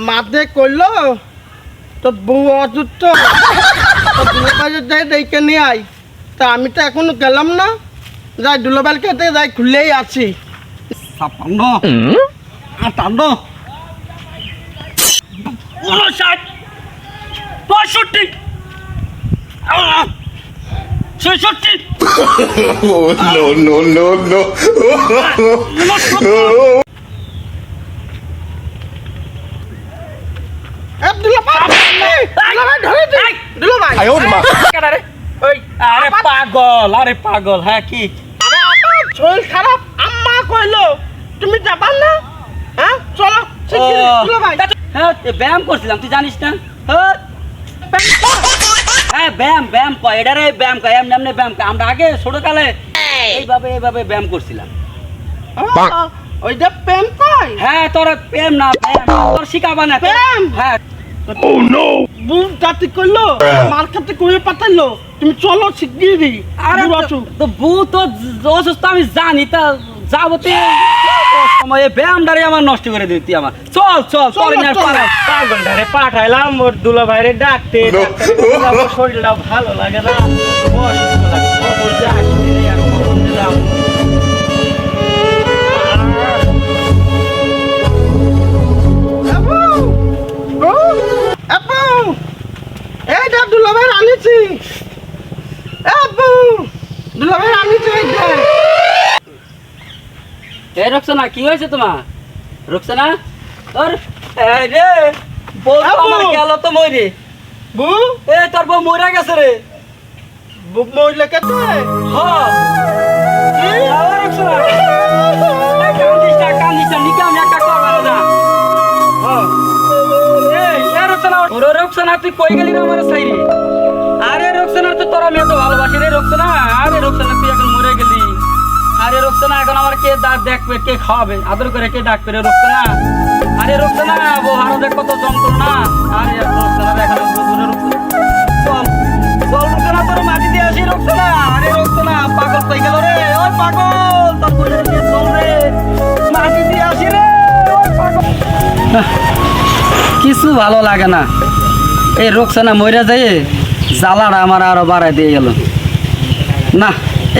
মাদে কইল তো বউ অযুক্ত দুলাভাইয়ের যাই দেখে নিয়ে আই তা আমি তো এখনো গেলাম না যাই দুলাভাইকে যাই খুলেই আছি 56 58 59 65 66 no. আরে পাগল হ্যাঁ কি শরীর খারাপ আম্মা কইলো তুমি যাবা না হ্যাঁ চলো দুলাভাই হ্যাঁ ব্যায়াম করছিলাম তুই জানিস না হ্যাঁ ব্যায়াম কয় এটারে ব্যায়াম কয় এমনি ব্যায়াম কয় আমরা আগে ছোটকালে এইভাবে ব্যায়াম করছিলাম ওইটা প্রেম কয় হ্যাঁ তোর প্রেম না ব্যায়াম তোর শিখাবা না প্রেম হ্যাঁ বুম জাতি করলো মার কাছে কয়ে পাঠাইলো তুমি চলো শিগগিরই আরে তো বউ তো অসুস্থ আমি জানি তা যাবো তুই সময় ব্যায়ামটারে আমার নষ্ট করে দিই তুই আমার চল পাগলটারে পাঠাইলাম ওর দুলা ভাইরে ডাকতে শরীরটা ভালো লাগে না অসুস্থ এইটা দুলাভাই আনিছি দুলাভাই আনিছি এ রোকসানা কি হয়েছে তোমার রোকসানা তোর রে বউ আমার গেল তো মরে বউ এ তোর বউ মরে গেছে রে বুক মইলে কেতে হ্যাঁ রোকসানা কান্দিস না নিকাম একটা করবে না রোকসানা তুই কই গেলি না আমার সাইরে আরে রোকসানা তো তোরা মেয়ে তো ভালোবাসি রে রোকসানা আরে রোকসানা তুই এখন মরে গেলি আরে রোকসানা এখন আমার কে দেখবে কে খাওয়াবে আদর করে কে ডাকবে রে রোকসানা আরে রোকসানা বউ হারো দেখ কত যন্ত্রণা আরে রোকসানা দেখ চল রোকসানা তোর মাটি দিয়ে আসি রোকসানা আরে রোকসানা পাগল কই গেল রে ওই পাগল তোর বলে দিয়ে চল রে মাটি দিয়ে আসি রে ওই পাগল কিছু ভালো লাগে না এই রোকসানা মইরা যায় জ্বালাটা আমার আরো বাড়াই দিয়ে গেল না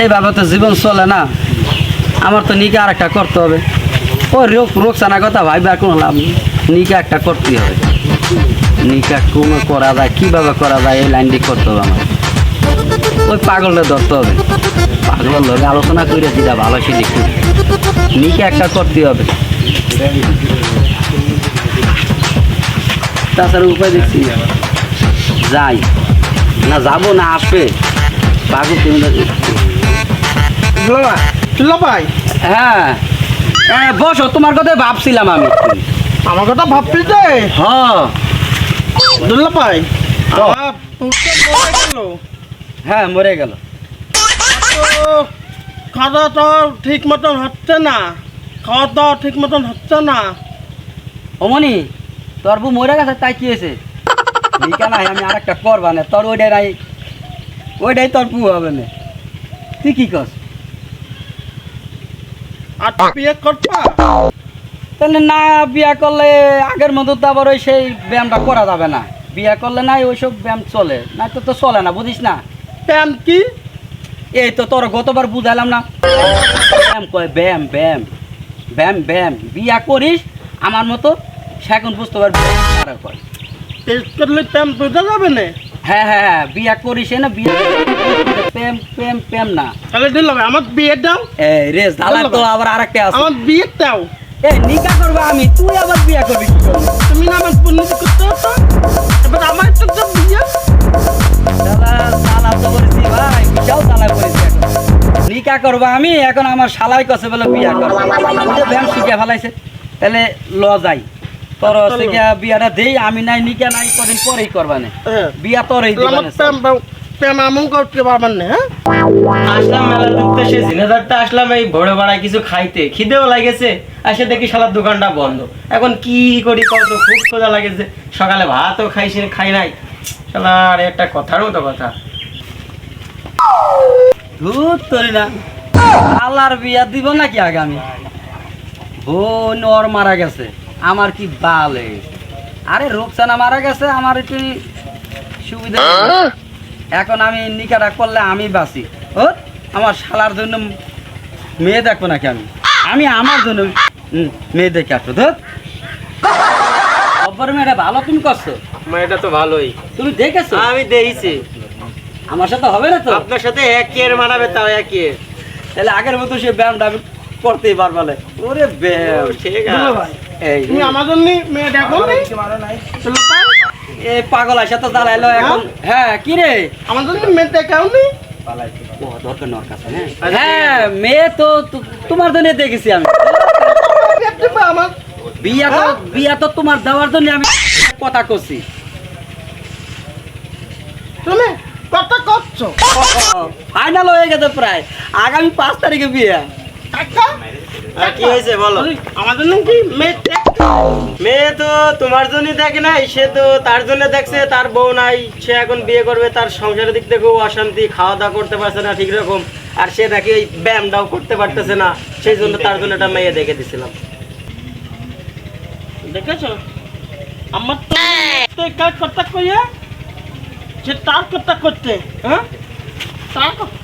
এইভাবে তো জীবন চলে না আমার তো নিকা আর একটা করতে হবে ওই রোকসানা কথা ভাইবে আর কোনো লাভ নেই নিকা একটা করতেই হবে নিকা কোনো করা যায় কীভাবে করা যায় এই লাইনটি করতে হবে আমার ওই পাগলটা ধরতে হবে পাগলের লগে আলোচনা করে দিদা ভালো সে দেখতে নিকা একটা করতেই হবে তাছাড়া উপায় দেখছি যাই না যাবো না আসবে পাগল তুমি দুলাভাই হ্যাঁ বসো তোমার কথা ভাবছিলাম আমি আমার কথা ভাবছি যে হ্যাঁ দুলাভাই আমার পুত্র মরে গেল হ্যাঁ মরে গেল খাওয়া তো ঠিক মতন হচ্ছে না খাওয়া দাওয়া ঠিক মতন হচ্ছে না অমনি তোর বউ মরে গেছে তাই কি হয়েছে নিকা নাই আমি আর একটা করবা না তোর ওইটাই তোর বউ হবে না তুই কি কর আর বিয়ে করবা তাহলে না বিয়া করলে আগের মতো তো আবার ওই সেই ব্যায়ামটা করা যাবে না বিয়া করলে নাই ওইসব ব্যায়াম চলে না তো চলে না বুঝিস না প্যান কি এই তো তোর গতবার বুঝালাম না ব্যায়াম কয় ব্যায়াম ব্যায়াম ব্যায়াম ব্যায়াম বিয়া করিস আমার মতো সে এখন বুঝতে পারবি কয় টেস্ট করলে প্যান বোঝা যাবে না হ্যাঁ বিয়া করিস না বিয়া প্রেম প্রেম প্রেম না তাহলে দুলাভাই আমার বিয়ে দাও এই রে জ্বালা তো আবার আরেকটা আছে আমার বিয়ে দাও এই নিকা করবা আমি তুই আবার বিয়া করবি কি করবি তুমি না আমার পুণ্যতি করতে হতো এবার আমার তো বিয়ে জ্বালা তো করেছি ভাই বিশাল জ্বালা করেছি এখন নিকা করবা আমি এখন আমার শালাই কছে বলে বিয়া করবে ব্যায়াম শিখে ফেলাইছে তাহলে ল যাই তোর বিয়াটা দেই আমি নাই নিকা নাই কদিন পরেই করবা না বিয়া তোরই আমন করতে পারবেন না হ্যাঁ আসলাম মেলার উদ্দেশ্যে জিনেদারটা আসলাম এই ভোরে বেড়ায় কিছু খাইতে খিদেও লাগেছে এসে দেখি শালার দোকানটা বন্ধ এখন কি করি কত খুব ক্ষুধা লাগেছে সকালে ভাতও খাই নাই শালার একটা কথার মতো কথা ধুর তোরে না আল্লাহর বিয়া দিব নাকি আগামী বোন ওর মারা গেছে আমার কি বালে, আরে রূপসানা মারা গেছে, আমার একটু সুবিধা হয়েছে। এখন আমি নিকাটা করলে আমি বাঁচি। ও আমার শালার জন্য মেয়ে দেখবো নাকি আমি? আমি আমার জন্য মেয়ে দেখে আসবো। ধর অপর মেয়েটা ভালো তুমি করছো, এটা তো ভালোই। তুমি দেখেছো? আমি দেখেছি। আমার সাথে হবে না তো? আপনার সাথে এক এর মানাবে, তাও এক এর। তাহলে আগের মতো সে ব্যায়ামটা আমি করতেই পারবো না। ওরে ব্যায়াম ঠিক দুলা আছে। ভাই এই তুমি আমার জন্য মেয়ে দেখো নি? দুলা ভাই, এই পাগল আসা তো জ্বালাইলো এখন। হ্যাঁ কি রে? আমার জন্য মেয়ে দেখাও নি? ও দরকার নর কাছে। হ্যাঁ মেয়ে তো তোমার জন্য দেখেছি আমি। আমার বিয়া তো তোমার দেওয়ার জন্য আমি কথা করছি। তুমি কথা করছো ফাইনাল হয়ে গেছে প্রায়, আগামী 5 তারিখে বিয়ে। কাকা আর কি হয়েছে বলো? আমার জন্য কি মেয়ে দেখছো? মেয়ে তো তোমার জন্য দেখে নাই, সে তো তার জন্য দেখছে। তার বউ নাই, সে এখন বিয়ে করবে। তার সংসারের দিক থেকে অশান্তি, খাওয়া দাওয়া করতে পারছে না ঠিক রকম। আর সে নাকি ওই ব্যায়ামটাও করতে পারতেছে না, সেই জন্য তার জন্য একটা মেয়ে দেখে দিছিলাম। দেখেছো আমার তো কাজ কথা কইয়া সে তার কথা করতে, হ্যাঁ তার কথা